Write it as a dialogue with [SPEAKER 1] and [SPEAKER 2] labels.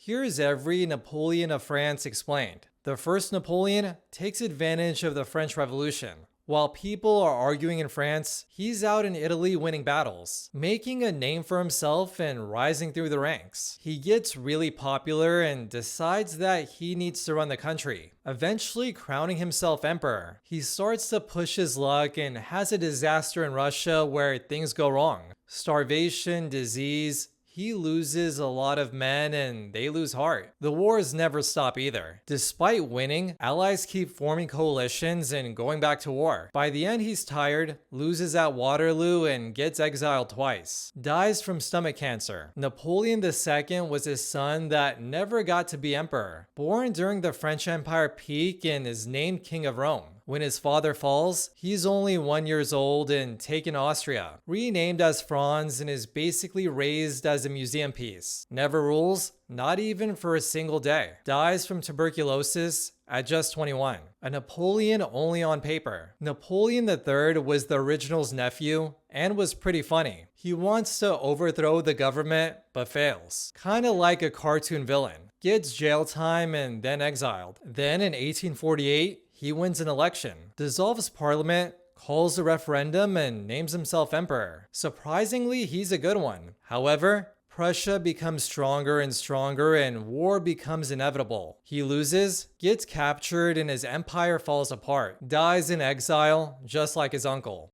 [SPEAKER 1] Here's every Napoleon of France explained. The first Napoleon takes advantage of the French Revolution. While people are arguing in France, he's out in Italy winning battles, making a name for himself and rising through the ranks. He gets really popular and decides that he needs to run the country, eventually crowning himself emperor. He starts to push his luck and has a disaster in Russia where things go wrong. Starvation, disease. He loses a lot of men and they lose heart. The wars never stop either. Despite winning, allies keep forming coalitions and going back to war. By the end, he's tired, loses at Waterloo, and gets exiled twice. Dies from stomach cancer. Napoleon II was his son that never got to be emperor. Born during the French Empire peak and is named King of Rome. When his father falls, he's only 1 year old and taken to Austria, renamed as Franz, and is basically raised as a museum piece. Never rules, not even for a single day. Dies from tuberculosis at just 21. A Napoleon only on paper. Napoleon III was the original's nephew and was pretty funny. He wants to overthrow the government but fails. Kinda like a cartoon villain. Gets jail time and then exiled. Then in 1848, he wins an election, dissolves parliament, calls a referendum, and names himself emperor. Surprisingly, he's a good one. However, Prussia becomes stronger and stronger and war becomes inevitable. He loses, gets captured, and his empire falls apart. Dies in exile, just like his uncle.